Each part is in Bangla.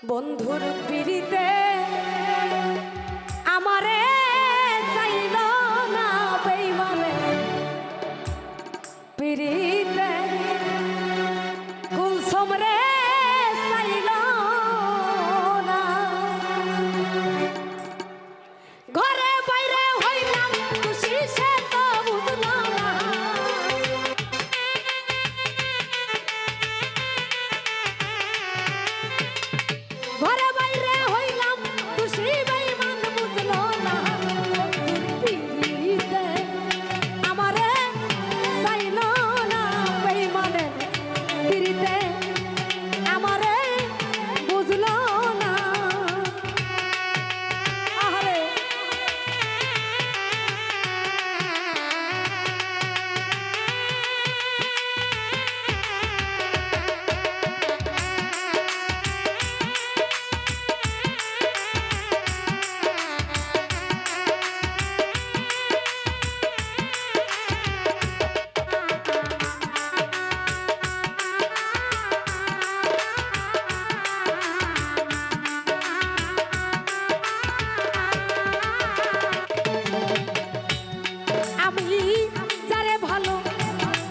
বন্ধুর পিড়িতে আমারে চাইল না বেইমানে পিড়িতে কুলসুম রে চাইল না ঘরে বাইরে হইলাম খুশি সে তো বুঝল না ঘরে বাইরে হইলাম খুশি বেঈমান বুঝল না পিড়িতে আমারে চাইল না বেঈমানে পিড়িতে আমারে বুঝল না আহারে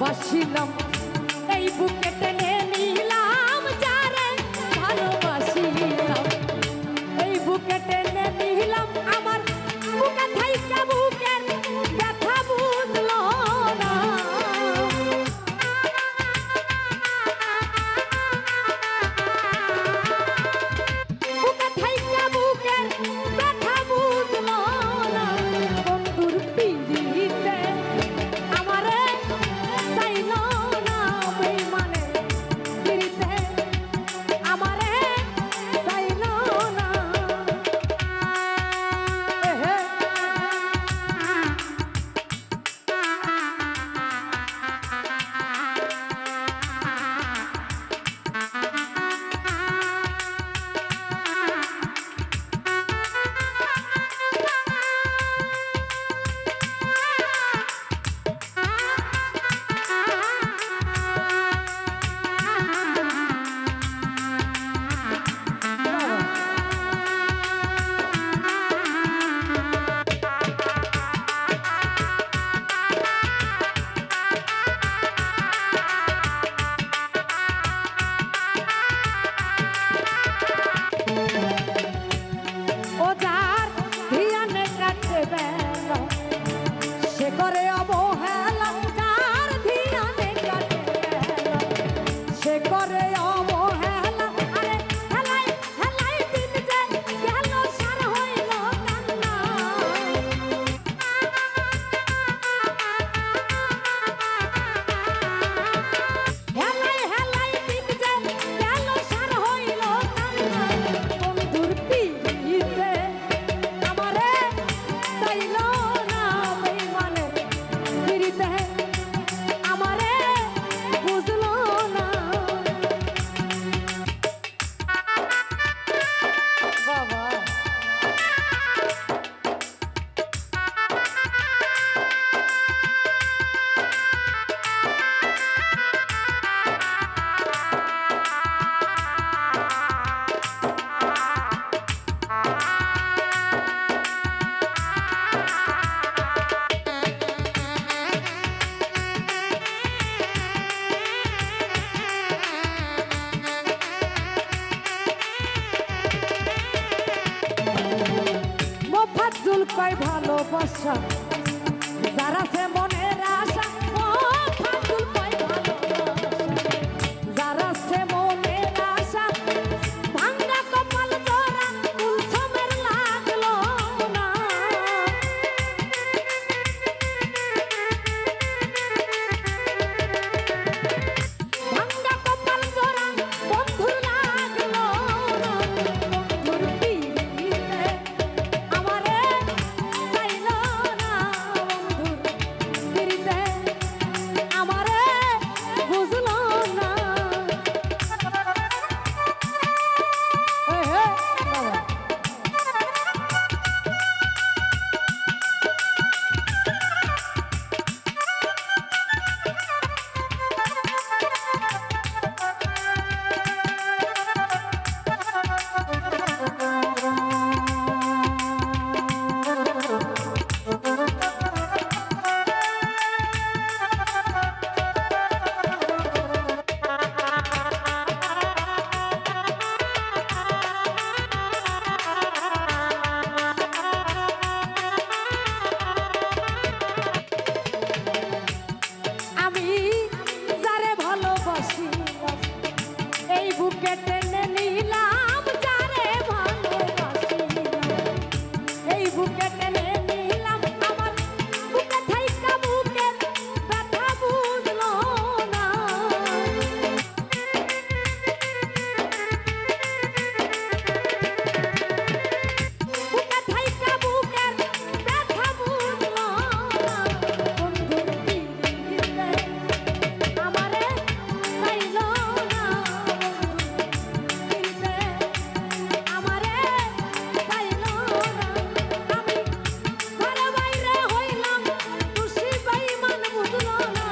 বাসিলাম এই বুকে টেনে নিলাম যারে ভালোবাসিলাম এই বুকে টেনে নিলাম আমার বুকে থাইকা বুকের ব্যথা বুঝলো না বুকে থাইকা বুকের ব্যথা বুঝলো না বন্ধুর পিড়িতে আমারে চাইল না বেঈমানে পিড়িতে আমারে চাইল না সে করে অবহেলা যার ধিয়ানে কাটে সে করে অবহেলা আরে হেলাই হেলাই দিন যে গেল সার হইল কান্না হেলাই হেলাই দিন যে গেল সার হইল কান্না বন্ধুর পিড়িতে আমারে চাইল না বেঈমানে পিড়িতে আমারে বুঝল না বাবা মোফাজ্জল কয় ভালোবাসা যারা সে মনের আশা মোফাজ্জল কয় ভালোবাসা যারা সে মনের আশা ভাঙা কপাল জোড়া কুলসুমের লাগলো না ভাঙা কপাল জোড়া বন্ধুর লাগলো না বন্ধুর পিড়িতে আমারে চাইল না বন্ধুর বুকে টেনে নিলাম যারে ভালোবাসিলাম, এই বুকে টেনে নিলাম আমার বুকে থাইকা বুকের ব্যথা বুঝলো না। বুকে থাইকা বুকের ব্যথা বুঝলো না। বন্ধু দিতে আমারে চাইলো না, দিতে আমারে চাইলো না। আমি ঘরে বাইরে হইলাম খুশি বেঈমান বুঝলো না।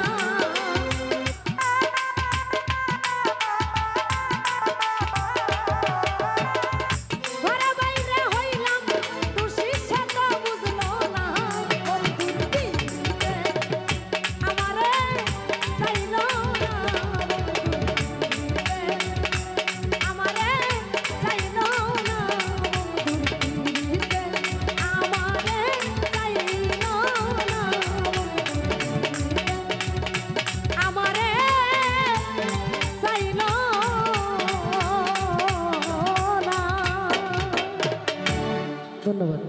ঘরে বাইরে হইলাম খুশি সে তো বুঝলো না। বন্ধু দিতে আমারে চাইলো না, আমারে চাইলো না। আমারে চাইলো না, আমারে চাইলো না। ধন্যবাদ।